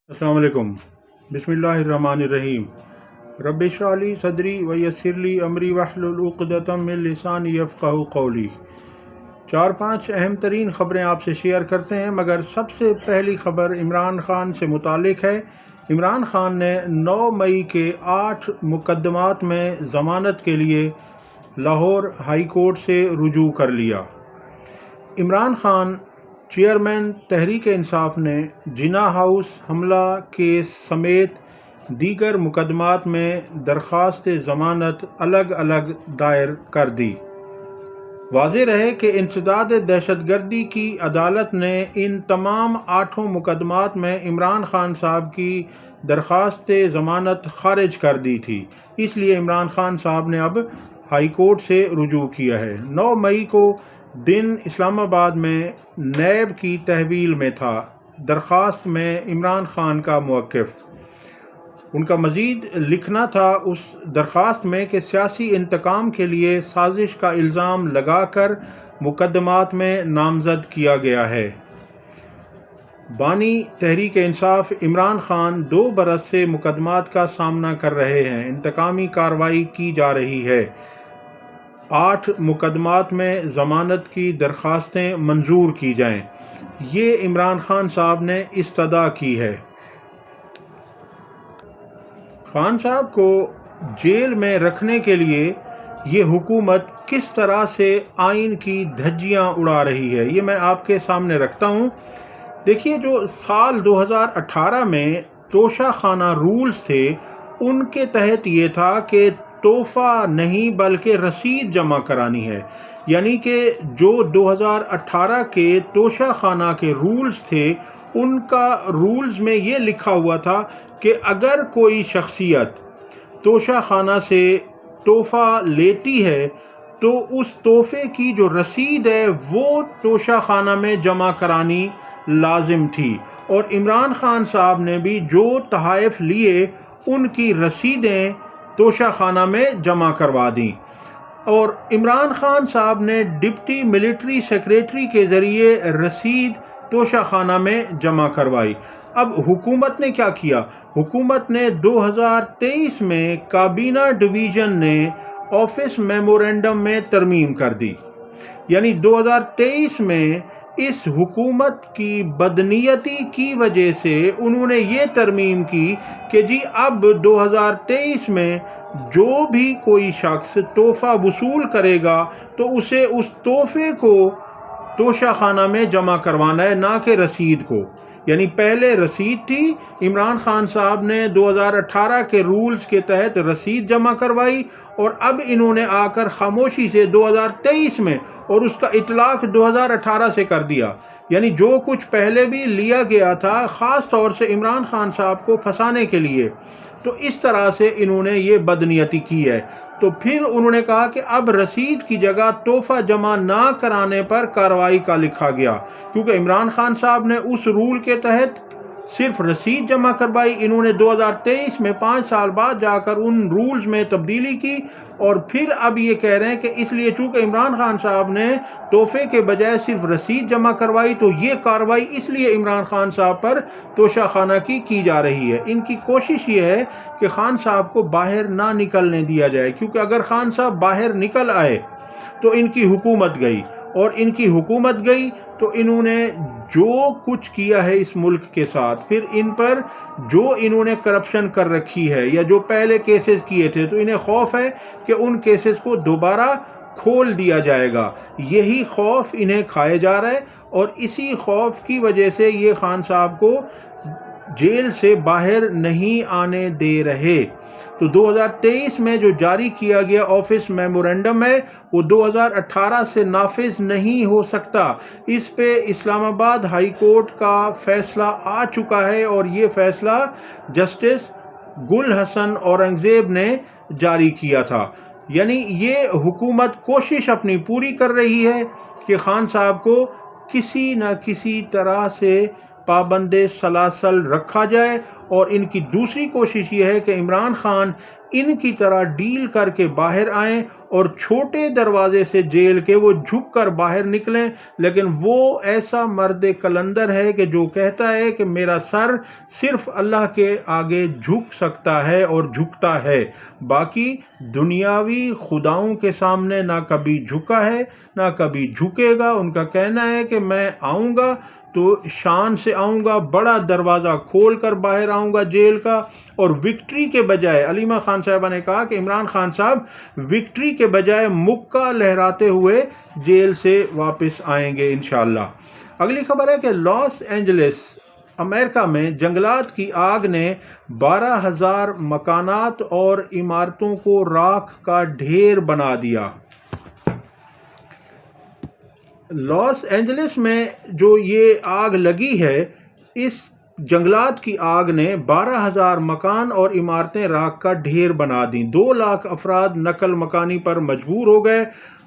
السلام علیکم۔ بسم اللہ الرحمن الرحیم۔ رب اشرح لی صدری ویسر لی امری واحلل عقدۃ من لسانی یفقہوا قولی۔ 4-5 اہم ترین خبریں آپ سے شیئر کرتے ہیں، مگر سب سے پہلی خبر عمران خان سے متعلق ہے۔ عمران خان نے 9 مئی کے 8 مقدمات میں ضمانت کے لیے لاہور ہائی کورٹ سے رجوع کر لیا۔ عمران خان چیئرمین تحریک انصاف نے جناح ہاؤس حملہ کیس سمیت دیگر مقدمات میں درخواست ضمانت الگ الگ دائر کر دی۔ واضح رہے کہ انسداد دہشت گردی کی عدالت نے ان تمام 8 مقدمات میں عمران خان صاحب کی درخواست ضمانت خارج کر دی تھی، اس لیے عمران خان صاحب نے اب ہائی کورٹ سے رجوع کیا ہے۔ 9 مئی کو دن اسلام آباد میں نیب کی تحویل میں تھا۔ درخواست میں عمران خان کا موقف، ان کا مزید لکھنا تھا اس درخواست میں کہ سیاسی انتقام کے لیے سازش کا الزام لگا کر مقدمات میں نامزد کیا گیا ہے۔ بانی تحریک انصاف عمران خان 2 برس سے مقدمات کا سامنا کر رہے ہیں، انتقامی کارروائی کی جا رہی ہے۔ 8 مقدمات میں ضمانت کی درخواستیں منظور کی جائیں، یہ عمران خان صاحب نے استدعا کی ہے۔ خان صاحب کو جیل میں رکھنے کے لیے یہ حکومت کس طرح سے آئین کی دھجیاں اڑا رہی ہے، یہ میں آپ کے سامنے رکھتا ہوں۔ دیکھیے، جو سال 2018 میں توشہ خانہ رولز تھے، ان کے تحت یہ تھا کہ تحفہ نہیں بلکہ رسید جمع کرانی ہے، یعنی کہ جو 2018 کے توشہ خانہ کے رولز تھے، ان کا رولز میں یہ لکھا ہوا تھا کہ اگر کوئی شخصیت توشہ خانہ سے تحفہ لیتی ہے تو اس تحفے کی جو رسید ہے وہ توشہ خانہ میں جمع کرانی لازم تھی، اور عمران خان صاحب نے بھی جو تحائف لیے ان کی رسیدیں توشہ خانہ میں جمع کروا دیں، اور عمران خان صاحب نے ڈپٹی ملٹری سیکریٹری کے ذریعے رسید توشہ خانہ میں جمع کروائی۔ اب حکومت نے کیا کیا؟ حکومت نے 2023 میں کابینہ ڈویژن نے آفس میمورنڈم میں ترمیم کر دی، یعنی 2023 میں اس حکومت کی بدنیتی کی وجہ سے انہوں نے یہ ترمیم کی کہ جی اب 2023 میں جو بھی کوئی شخص تحفہ وصول کرے گا تو اسے اس تحفے کو توشہ خانہ میں جمع کروانا ہے، نہ کہ رسید کو۔ یعنی پہلے رسید تھی، عمران خان صاحب نے 2018 کے رولز کے تحت رسید جمع کروائی، اور اب انہوں نے آ کر خاموشی سے 2023 میں اور اس کا اطلاق 2018 سے کر دیا، یعنی جو کچھ پہلے بھی لیا گیا تھا خاص طور سے عمران خان صاحب کو پھنسانے کے لیے، تو اس طرح سے انہوں نے یہ بدنیتی کی ہے۔ تو پھر انہوں نے کہا کہ اب رسید کی جگہ تحفہ جمع نہ کرانے پر کارروائی کا لکھا گیا، کیونکہ عمران خان صاحب نے اس رول کے تحت صرف رسید جمع کروائی، انہوں نے 2023 میں 5 سال بعد جا کر ان رولز میں تبدیلی کی، اور پھر اب یہ کہہ رہے ہیں کہ اس لیے چونکہ عمران خان صاحب نے تحفے کے بجائے صرف رسید جمع کروائی تو یہ کارروائی اس لیے عمران خان صاحب پر توشہ خانہ کی جا رہی ہے۔ ان کی کوشش یہ ہے کہ خان صاحب کو باہر نہ نکلنے دیا جائے، کیونکہ اگر خان صاحب باہر نکل آئے تو ان کی حکومت گئی، اور ان کی حکومت گئی تو انہوں نے جو کچھ کیا ہے اس ملک کے ساتھ، پھر ان پر جو انہوں نے کرپشن کر رکھی ہے یا جو پہلے کیسز کیے تھے، تو انہیں خوف ہے کہ ان کیسز کو دوبارہ کھول دیا جائے گا۔ یہی خوف انہیں کھائے جا رہا ہے، اور اسی خوف کی وجہ سے یہ خان صاحب کو جیل سے باہر نہیں آنے دے رہے۔ تو 2023 میں جو جاری کیا گیا آفس میمورنڈم ہے وہ 2018 سے نافذ نہیں ہو سکتا۔ اس پہ اسلام آباد ہائی کورٹ کا فیصلہ آ چکا ہے، اور یہ فیصلہ جسٹس گل حسن اورنگزیب نے جاری کیا تھا۔ یعنی یہ حکومت کوشش اپنی پوری کر رہی ہے کہ خان صاحب کو کسی نہ کسی طرح سے پابند سلاسل رکھا جائے، اور ان کی دوسری کوشش یہ ہے کہ عمران خان ان کی طرح ڈیل کر کے باہر آئیں اور چھوٹے دروازے سے جیل کے وہ جھک کر باہر نکلیں، لیکن وہ ایسا مرد کلندر ہے کہ جو کہتا ہے کہ میرا سر صرف اللہ کے آگے جھک سکتا ہے اور جھکتا ہے، باقی دنیاوی خداؤں کے سامنے نہ کبھی جھکا ہے نہ کبھی جھکے گا۔ ان کا کہنا ہے کہ میں آؤں گا تو شان سے آؤں گا، بڑا دروازہ کھول کر باہر آؤں گا جیل کا، اور وکٹری کے بجائے، علیمہ خان صاحبہ نے کہا کہ عمران خان صاحب وکٹری کے بجائے مکہ لہراتے ہوئے جیل سے واپس آئیں گے انشاءاللہ۔ اگلی خبر ہے کہ لاس اینجلس امریکہ میں جنگلات کی آگ نے 12,000 مکانات اور عمارتوں کو راکھ کا ڈھیر بنا دیا۔ لاس اینجلس میں جو یہ آگ لگی ہے، اس جنگلات کی آگ نے 12,000 مکان اور عمارتیں راکھ کا ڈھیر بنا دیں۔ 2 لاکھ افراد نقل مکانی پر مجبور ہو گئے۔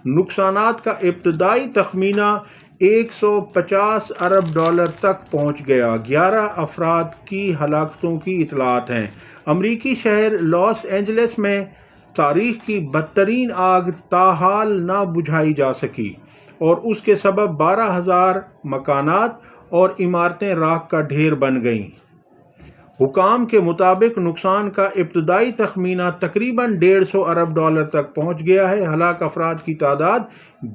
نقصانات کا ابتدائی تخمینہ 150 ارب ڈالر تک پہنچ گیا۔ 11 افراد کی ہلاکتوں کی اطلاعات ہیں۔ امریکی شہر لاس اینجلس میں تاریخ کی بدترین آگ تاحال نہ بجھائی جا سکی اور اس کے سبب 12,000 مکانات اور عمارتیں راکھ کا ڈھیر بن گئیں۔ حکام کے مطابق نقصان کا ابتدائی تخمینہ تقریباً 150 ارب ڈالر تک پہنچ گیا ہے۔ ہلاک افراد کی تعداد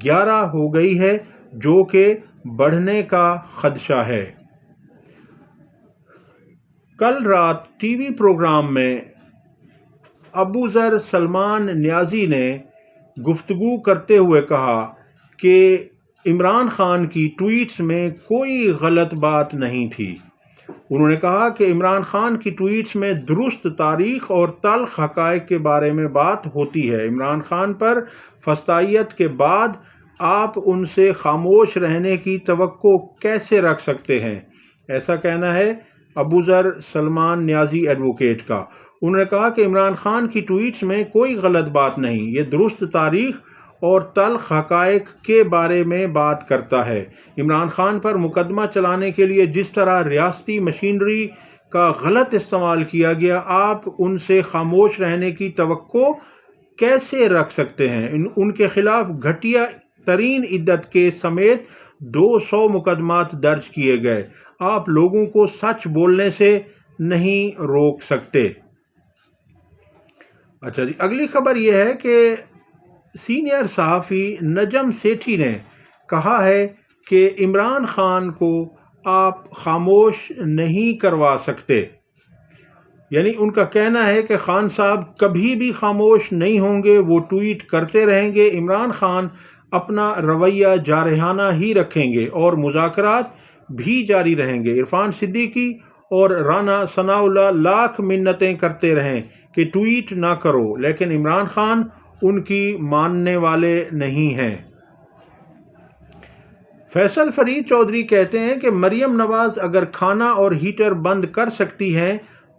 11 ہو گئی ہے، جو کہ بڑھنے کا خدشہ ہے۔ کل رات ٹی وی پروگرام میں ابوذر سلمان نیازی نے گفتگو کرتے ہوئے کہا کہ عمران خان کی ٹویٹس میں کوئی غلط بات نہیں تھی۔ انہوں نے کہا کہ عمران خان کی ٹویٹس میں درست تاریخ اور تلخ حقائق کے بارے میں بات ہوتی ہے۔ عمران خان پر فسطائیت کے بعد آپ ان سے خاموش رہنے کی توقع کیسے رکھ سکتے ہیں؟ ایسا کہنا ہے ابوذر سلمان نیازی ایڈوکیٹ کا۔ انہوں نے کہا کہ عمران خان کی ٹویٹس میں کوئی غلط بات نہیں، یہ درست تاریخ اور تلخ حقائق کے بارے میں بات کرتا ہے۔ عمران خان پر مقدمہ چلانے کے لیے جس طرح ریاستی مشینری کا غلط استعمال کیا گیا، آپ ان سے خاموش رہنے کی توقع کیسے رکھ سکتے ہیں؟ ان کے خلاف گھٹیا ترین عدت کیس سمیت 200 مقدمات درج کیے گئے۔ آپ لوگوں کو سچ بولنے سے نہیں روک سکتے۔ اچھا جی، اگلی خبر یہ ہے کہ سینئر صحافی نجم سیٹھی نے کہا ہے کہ عمران خان کو آپ خاموش نہیں کروا سکتے۔ یعنی ان کا کہنا ہے کہ خان صاحب کبھی بھی خاموش نہیں ہوں گے، وہ ٹویٹ کرتے رہیں گے۔ عمران خان اپنا رویہ جارحانہ ہی رکھیں گے اور مذاکرات بھی جاری رہیں گے۔ عرفان صدیقی اور رانا ثناء اللہ لاکھ منتیں کرتے رہیں کہ ٹویٹ نہ کرو، لیکن عمران خان ان کی ماننے والے نہیں ہیں۔ فیصل فرید چودھری کہتے ہیں کہ مریم نواز اگر کھانا اور ہیٹر بند کر سکتی ہیں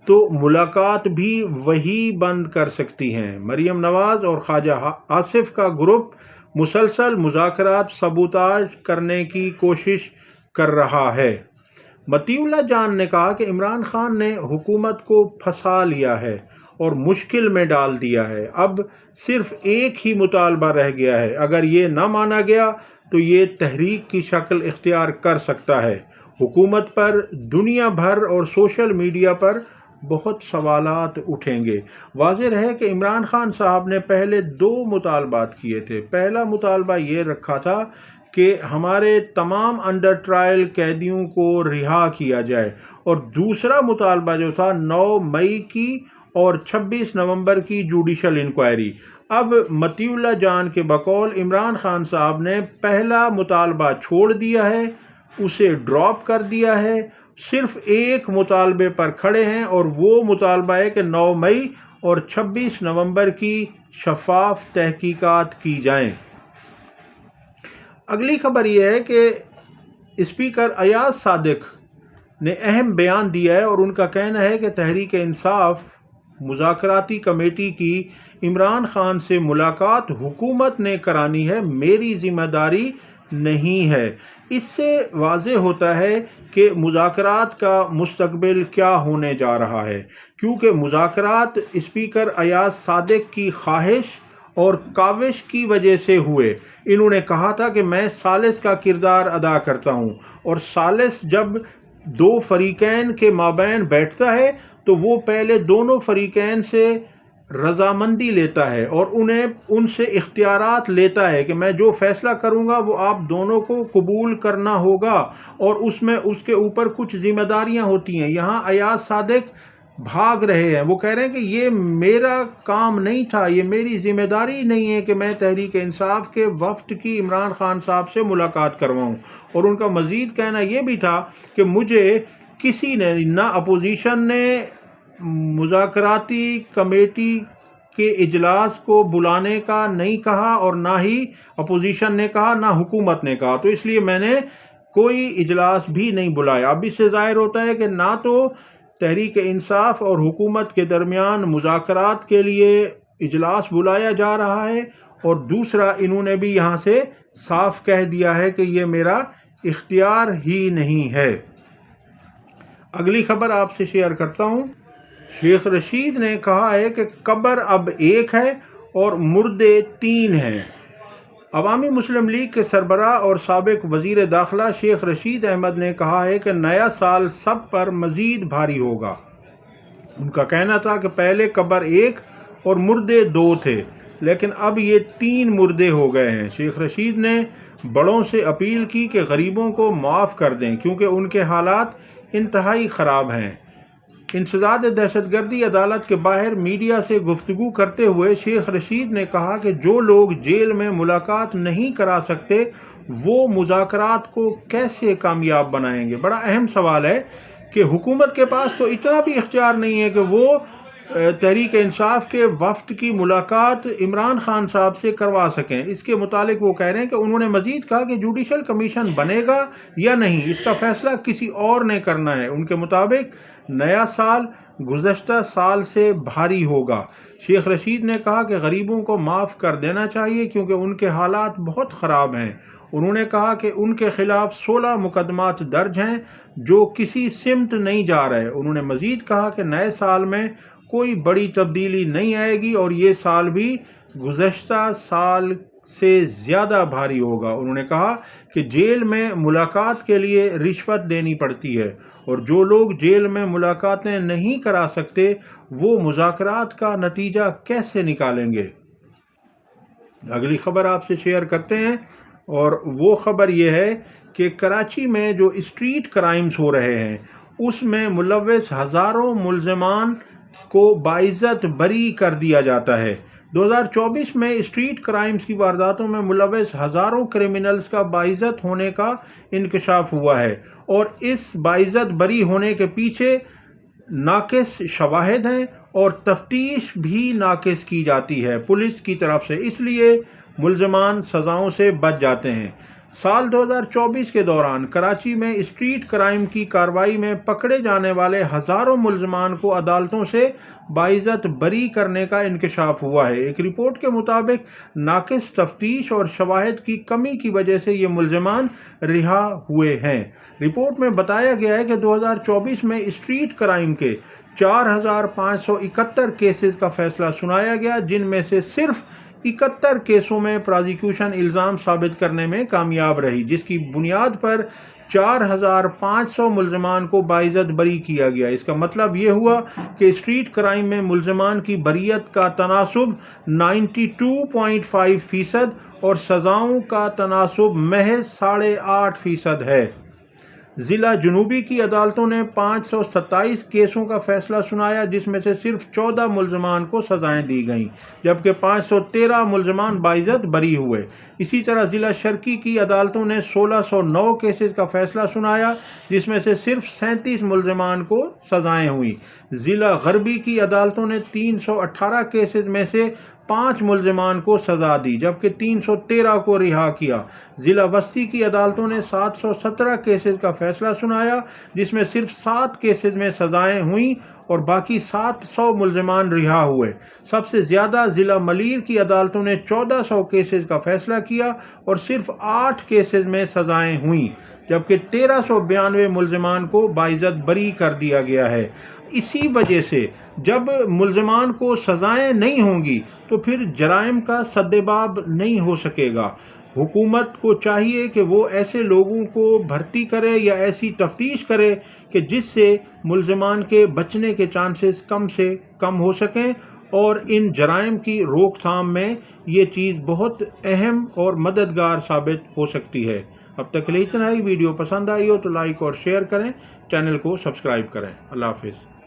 تو ملاقات بھی وہی بند کر سکتی ہیں۔ مریم نواز اور خواجہ آصف کا گروپ مسلسل مذاکرات سبوتاژ کرنے کی کوشش کر رہا ہے۔ مطیع اللہ جان نے کہا کہ عمران خان نے حکومت کو پھنسا لیا ہے اور مشکل میں ڈال دیا ہے۔ اب صرف ایک ہی مطالبہ رہ گیا ہے، اگر یہ نہ مانا گیا تو یہ تحریک کی شکل اختیار کر سکتا ہے۔ حکومت پر دنیا بھر اور سوشل میڈیا پر بہت سوالات اٹھیں گے۔ واضح ہے کہ عمران خان صاحب نے پہلے 2 مطالبات کیے تھے۔ پہلا مطالبہ یہ رکھا تھا کہ ہمارے تمام انڈر ٹرائل قیدیوں کو رہا کیا جائے، اور دوسرا مطالبہ جو تھا 9 مئی کی اور 26 نومبر کی جوڈیشل انکوائری۔ اب مطیع اللہ جان کے بقول عمران خان صاحب نے پہلا مطالبہ چھوڑ دیا ہے، اسے ڈراپ کر دیا ہے، صرف ایک مطالبے پر کھڑے ہیں، اور وہ مطالبہ ہے کہ 9 مئی اور 26 نومبر کی شفاف تحقیقات کی جائیں۔ اگلی خبر یہ ہے کہ اسپیکر ایاز صادق نے اہم بیان دیا ہے اور ان کا کہنا ہے کہ تحریک انصاف مذاکراتی کمیٹی کی عمران خان سے ملاقات حکومت نے کرانی ہے، میری ذمہ داری نہیں ہے۔ اس سے واضح ہوتا ہے کہ مذاکرات کا مستقبل کیا ہونے جا رہا ہے، کیونکہ مذاکرات اسپیکر ایاز صادق کی خواہش اور کاوش کی وجہ سے ہوئے۔ انہوں نے کہا تھا کہ میں ثالث کا کردار ادا کرتا ہوں، اور ثالث جب دو فریقین کے مابین بیٹھتا ہے تو وہ پہلے دونوں فریقین سے رضامندی لیتا ہے اور ان سے اختیارات لیتا ہے کہ میں جو فیصلہ کروں گا وہ آپ دونوں کو قبول کرنا ہوگا، اور اس میں اس کے اوپر کچھ ذمہ داریاں ہوتی ہیں۔ یہاں ایاز صادق بھاگ رہے ہیں، وہ کہہ رہے ہیں کہ یہ میرا کام نہیں تھا، یہ میری ذمہ داری نہیں ہے کہ میں تحریک انصاف کے وفد کی عمران خان صاحب سے ملاقات کرواؤں۔ اور ان کا مزید کہنا یہ بھی تھا کہ مجھے کسی نے، نہ اپوزیشن نے مذاکراتی کمیٹی کے اجلاس کو بلانے کا نہیں کہا، اور نہ ہی اپوزیشن نے کہا، نہ حکومت نے کہا، تو اس لیے میں نے کوئی اجلاس بھی نہیں بلایا۔ اب اس سے ظاہر ہوتا ہے کہ نہ تو تحریک انصاف اور حکومت کے درمیان مذاکرات کے لیے اجلاس بلایا جا رہا ہے، اور دوسرا انہوں نے بھی یہاں سے صاف کہہ دیا ہے کہ یہ میرا اختیار ہی نہیں ہے۔ اگلی خبر آپ سے شیئر کرتا ہوں۔ شیخ رشید نے کہا ہے کہ قبر اب ایک ہے اور مردے 3 ہیں۔ عوامی مسلم لیگ کے سربراہ اور سابق وزیر داخلہ شیخ رشید احمد نے کہا ہے کہ نیا سال سب پر مزید بھاری ہوگا۔ ان کا کہنا تھا کہ پہلے قبر 1 اور مردے 2 تھے، لیکن اب یہ 3 مردے ہو گئے ہیں۔ شیخ رشید نے بڑوں سے اپیل کی کہ غریبوں کو معاف کر دیں کیونکہ ان کے حالات انتہائی خراب ہیں۔ انسداد دہشت گردی عدالت کے باہر میڈیا سے گفتگو کرتے ہوئے شیخ رشید نے کہا کہ جو لوگ جیل میں ملاقات نہیں کرا سکتے وہ مذاکرات کو کیسے کامیاب بنائیں گے۔ بڑا اہم سوال ہے کہ حکومت کے پاس تو اتنا بھی اختیار نہیں ہے کہ وہ تحریک انصاف کے وفد کی ملاقات عمران خان صاحب سے کروا سکیں۔ اس کے متعلق وہ کہہ رہے ہیں کہ انہوں نے مزید کہا کہ جوڈیشل کمیشن بنے گا یا نہیں، اس کا فیصلہ کسی اور نے کرنا ہے۔ ان کے مطابق نیا سال گزشتہ سال سے بھاری ہوگا۔ شیخ رشید نے کہا کہ غریبوں کو معاف کر دینا چاہیے کیونکہ ان کے حالات بہت خراب ہیں۔ انہوں نے کہا کہ ان کے خلاف 16 مقدمات درج ہیں جو کسی سمت نہیں جا رہے۔ انہوں نے مزید کہا کہ نئے سال میں کوئی بڑی تبدیلی نہیں آئے گی اور یہ سال بھی گزشتہ سال سے زیادہ بھاری ہوگا۔ انہوں نے کہا کہ جیل میں ملاقات کے لیے رشوت دینی پڑتی ہے اور جو لوگ جیل میں ملاقاتیں نہیں کرا سکتے وہ مذاکرات کا نتیجہ کیسے نکالیں گے۔ اگلی خبر آپ سے شیئر کرتے ہیں، اور وہ خبر یہ ہے کہ کراچی میں جو اسٹریٹ کرائمز ہو رہے ہیں اس میں ملوث ہزاروں ملزمان کو باعزت بری کر دیا جاتا ہے۔ 2024 میں اسٹریٹ کرائمز کی وارداتوں میں ملوث ہزاروں کرمنلز کا باعزت ہونے کا انکشاف ہوا ہے، اور اس باعزت بری ہونے کے پیچھے ناقص شواہد ہیں اور تفتیش بھی ناقص کی جاتی ہے پولیس کی طرف سے، اس لیے ملزمان سزاؤں سے بچ جاتے ہیں۔ سال 2024 کے دوران کراچی میں اسٹریٹ کرائم کی کارروائی میں پکڑے جانے والے ہزاروں ملزمان کو عدالتوں سے باعزت بری کرنے کا انکشاف ہوا ہے۔ ایک رپورٹ کے مطابق ناقص تفتیش اور شواہد کی کمی کی وجہ سے یہ ملزمان رہا ہوئے ہیں۔ رپورٹ میں بتایا گیا ہے کہ 2024 میں اسٹریٹ کرائم کے 4571 کیسز کا فیصلہ سنایا گیا، جن میں سے صرف 71 کیسوں میں پرازیکیوشن الزام ثابت کرنے میں کامیاب رہی، جس کی بنیاد پر 4500 ملزمان کو باعزت بری کیا گیا۔ اس کا مطلب یہ ہوا کہ اسٹریٹ کرائم میں ملزمان کی بریت کا تناسب 92.5% اور سزاؤں کا تناسب محض 8.5% ہے۔ ضلع جنوبی کی عدالتوں نے 527 کیسوں کا فیصلہ سنایا، جس میں سے صرف 14 ملزمان کو سزائیں دی گئیں جبکہ 513 ملزمان باعزت بری ہوئے۔ اسی طرح ضلع شرقی کی عدالتوں نے 1609 کیسز کا فیصلہ سنایا، جس میں سے صرف 37 ملزمان کو سزائیں ہوئیں۔ ضلع غربی کی عدالتوں نے 318 کیسز میں سے 5 ملزمان کو سزا دی جبکہ 313 کو رہا کیا۔ ضلع وسطی کی عدالتوں نے 717 کیسز کا فیصلہ سنایا، جس میں صرف 7 کیسز میں سزائیں ہوئیں اور باقی 700 ملزمان رہا ہوئے۔ سب سے زیادہ ضلع ملیر کی عدالتوں نے 1400 کیسز کا فیصلہ کیا اور صرف 8 کیسز میں سزائیں ہوئیں، جبکہ 1392 ملزمان کو باعزت بری کر دیا گیا ہے۔ اسی وجہ سے جب ملزمان کو سزائیں نہیں ہوں گی تو پھر جرائم کا سدباب نہیں ہو سکے گا۔ حکومت کو چاہیے کہ وہ ایسے لوگوں کو بھرتی کرے یا ایسی تفتیش کرے کہ جس سے ملزمان کے بچنے کے چانسز کم سے کم ہو سکیں، اور ان جرائم کی روک تھام میں یہ چیز بہت اہم اور مددگار ثابت ہو سکتی ہے۔ اب تک کے لیے اتنا ہی۔ ویڈیو پسند آئی ہو تو لائک اور شیئر کریں، چینل کو سبسکرائب کریں۔ اللہ حافظ۔